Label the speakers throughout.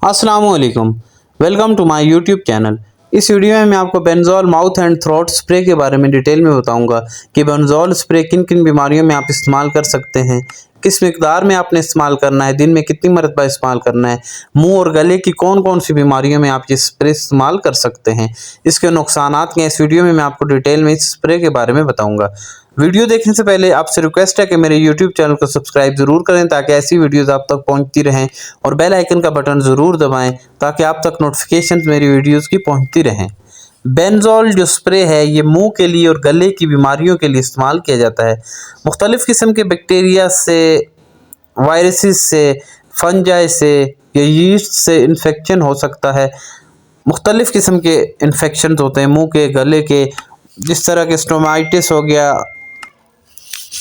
Speaker 1: अस्सलाम वालेकुम, welcome to my YouTube channel. इस वीडियो में मैं आपको Benzol mouth and throat spray के बारे में डिटेल में बताऊंगा कि बेंजोल स्प्रे किन किन बीमारियों में आप इस्तेमाल कर सकते हैं, किस मिकदार में आपने इस्तेमाल करना है, दिन में कितनी मरतबा इस्तेमाल करना है, मुंह और गले की कौन कौन सी बीमारियों में आप ये स्प्रे इस्तेमाल कर सकते हैं, इसके नुकसानात क्या हैं। इस वीडियो में मैं आपको डिटेल में इस स्प्रे के बारे में बताऊँगा। वीडियो देखने से पहले आपसे रिक्वेस्ट है कि मेरे यूट्यूब चैनल को सब्सक्राइब ज़रूर करें ताकि ऐसी वीडियोस आप तक पहुंचती रहें, और बेल आइकन का बटन ज़रूर दबाएं ताकि आप तक नोटिफिकेशन मेरी वीडियोस की पहुंचती रहें। बेंजोल जो स्प्रे है ये मुंह के लिए और गले की बीमारियों के लिए इस्तेमाल किया जाता है। मुख्तलिफ़ किस्म के बैक्टीरिया से, वायरसेस से, फंजाई से या यीस्ट से इन्फेक्शन हो सकता है। मुख्तलिफ़ किस्म के इन्फेक्शन होते हैं मुँह के, गले के, जिस तरह के स्टोमाइटिस हो गया,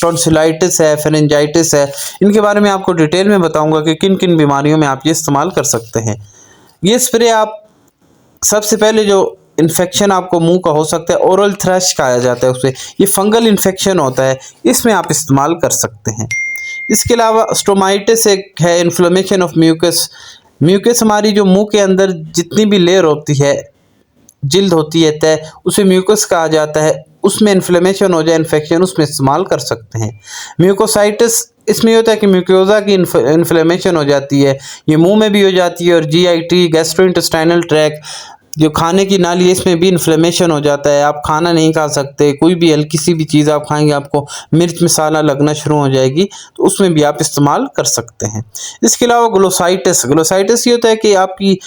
Speaker 1: टॉन्सिलाइटिस है, फेरेंजाइटिस है। इनके बारे में आपको डिटेल में बताऊंगा कि किन किन बीमारियों में आप ये इस्तेमाल कर सकते हैं। ये स्प्रे आप सबसे पहले जो इन्फेक्शन आपको मुंह का हो सकता है, ओरल थ्रश कहा जाता है उसे, ये फंगल इन्फेक्शन होता है, इसमें आप इस्तेमाल कर सकते हैं। इसके अलावा स्टोमाइटिस एक है, इन्फ्लेमेशन ऑफ म्यूकस। म्यूकस हमारी जो मुंह के अंदर जितनी भी लेयर होती है, जिल्द होती है तय, उसे म्यूकस कहा जाता है। उसमें इन्फ्लेमेशन हो जाए, इन्फेक्शन, उसमें इस्तेमाल कर सकते हैं। म्यूकोसाइटिस इसमें होता है कि म्यूकोजा की इन्फ्लेमेशन हो जाती है, ये मुंह में भी हो जाती है, और जीआईटी, गैस्ट्रोइंटेस्टाइनल ट्रैक, जो खाने की नाली है, इसमें भी इन्फ्लेमेशन हो जाता है। आप खाना नहीं खा सकते, कोई भी हल्की सी भी चीज़ आप खाएंगे आपको मिर्च मसाला लगना शुरू हो जाएगी, तो उसमें भी आप इस्तेमाल कर सकते हैं। इसके अलावा ग्लोसाइटिस, ग्लोसाइटिस ये होता है कि आपकी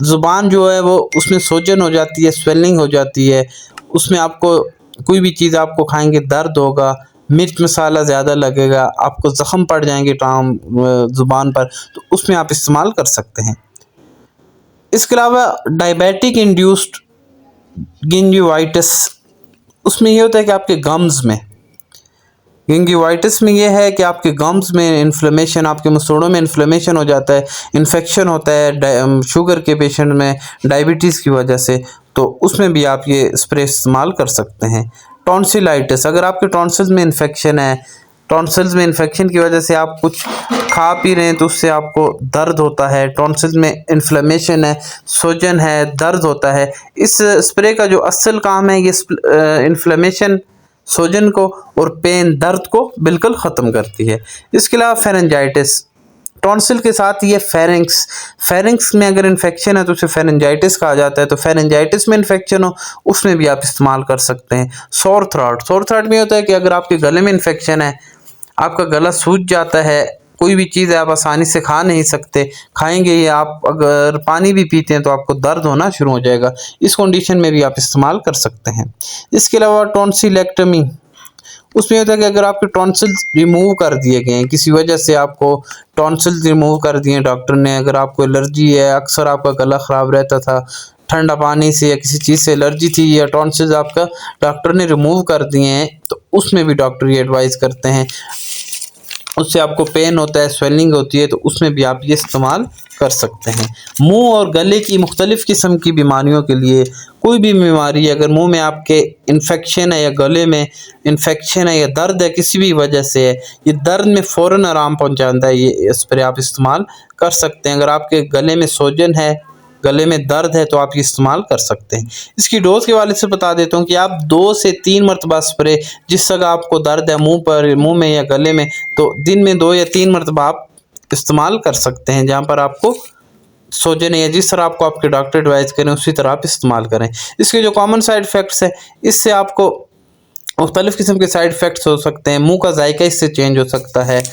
Speaker 1: ज़ुबान जो है वो, उसमें सोजन हो जाती है, स्वेलिंग हो जाती है, उसमें आपको कोई भी चीज़ आपको खाएंगे दर्द होगा, मिर्च मसाला ज़्यादा लगेगा, आपको ज़ख़म पड़ जाएंगे ज़ुबान पर, तो उसमें आप इस्तेमाल कर सकते हैं। इसके अलावा डायबिटिक इंड्यूस्ड गिंगिवाइटिस, उसमें ये होता है कि आपके गम्स में, गिंगिवाइटिस में ये है कि आपके गम्स में इन्फ्लेमेशन, आपके मसूड़ों में इन्फ्लेमेशन हो जाता है, इन्फेक्शन होता है शुगर के पेशेंट में डायबिटीज़ की वजह से, तो उसमें भी आप ये स्प्रे इस्तेमाल कर सकते हैं। टॉन्सिलाइटिस, अगर आपके टॉन्सिल्स में इन्फेक्शन है, टॉन्सिल्स में इन्फेक्शन की वजह से आप कुछ खा पी रहे हैं तो उससे आपको दर्द होता है, टॉन्सिल्स में इन्फ्लेमेशन है, सोजन है, दर्द होता है, इस स्प्रे का जो असल काम है ये इन्फ्लेमेशन, सोजन को और पेन, दर्द को बिल्कुल ख़त्म करती है। इसके अलावा फेरेंजाइटिस, टॉन्सिल के साथ ये फेरिंक्स, फेरिंक्स में अगर इन्फेक्शन है तो उसे फेरेंजाइटिस कहा जाता है, तो फेरेंजाइटिस में इन्फेक्शन हो उसमें भी आप इस्तेमाल कर सकते हैं। सोर थ्रोट, सोर थ्रोट में होता है कि अगर आपके गले में इन्फेक्शन है, आपका गला सूज जाता है, कोई भी चीज़ आप आसानी से खा नहीं सकते, खाएंगे या आप अगर पानी भी पीते हैं तो आपको दर्द होना शुरू हो जाएगा, इस कंडीशन में भी आप इस्तेमाल कर सकते हैं। इसके अलावा टॉन्सिलेक्टमी, उसमें होता है कि अगर आपके टॉन्सिल्स रिमूव कर दिए गए हैं, किसी वजह से आपको टॉन्सिल्स रिमूव कर दिए डॉक्टर ने, अगर आपको एलर्जी है, अक्सर आपका गला ख़राब रहता था, ठंडा पानी से या किसी चीज़ से एलर्जी थी, या टॉन्सिल्स आपका डॉक्टर ने रिमूव कर दिए हैं, तो उसमें भी डॉक्टर ये एडवाइस करते हैं। उससे आपको पेन होता है, स्वेलिंग होती है, तो उसमें भी आप ये इस्तेमाल कर सकते हैं। मुंह और गले की मुख्तलिफ़ किस्म की बीमारियों के लिए, कोई भी बीमारी अगर मुंह में आपके इन्फेक्शन है या गले में इन्फेक्शन है या दर्द है, किसी भी वजह से है, ये दर्द में फ़ौरन आराम पहुंचाता है, ये स्प्रे आप इस्तेमाल कर सकते हैं। अगर आपके गले में सोजन है, गले में दर्द है, तो आप ये इस्तेमाल कर सकते हैं। इसकी डोज के वाले से बता देता हूँ कि आप 2 से 3 मरतबा स्प्रे, जिस जगह आपको दर्द है मुंह में या गले में, तो दिन में 2 या 3 मरतबा आप इस्तेमाल कर सकते हैं। जहाँ पर आपको सोजन है या जिस तरह आपको आपके डॉक्टर एडवाइस करें उसी तरह आप इस्तेमाल करें। इसके जो कॉमन साइड इफ़ेक्ट्स है, इससे आपको मुख्तलिफ़ किस्म के साइड इफ़ेक्ट्स हो सकते हैं, मुँह का जायका इससे चेंज हो सकता है।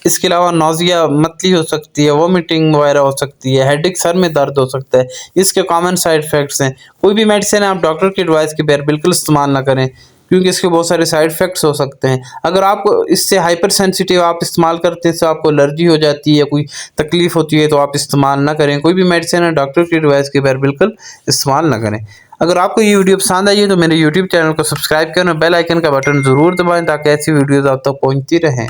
Speaker 1: इसके अलावा नौजिया, मतली हो सकती है, वोमिटिंग वगैरह हो सकती है, हेडेक, सर में दर्द हो सकता है, इसके कॉमन साइड इफ़ेक्ट्स हैं। कोई भी मेडिसिन आप डॉक्टर की एडवाइस के बगैर बिल्कुल इस्तेमाल ना करें, क्योंकि इसके बहुत सारे साइड इफ़ेक्ट्स हो सकते हैं। अगर आपको इससे हाइपर सेंसिटिव आप इस्तेमाल करते हैं, तो आपको एलर्जी हो जाती है, कोई तकलीफ़ होती है, तो आप इस्तेमाल ना करें। कोई भी मेडिसिन है डॉक्टर की एडवाइस के बगैर बिल्कुल इस्तेमाल ना करें। अगर आपको ये वीडियो पसंद आई है तो मेरे यूट्यूब चैनल को सब्सक्राइब करें और बेल आइकन का बटन ज़रूर दबाएँ ताकि ऐसी वीडियोज़ आप तक पहुँचती रहें।